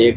1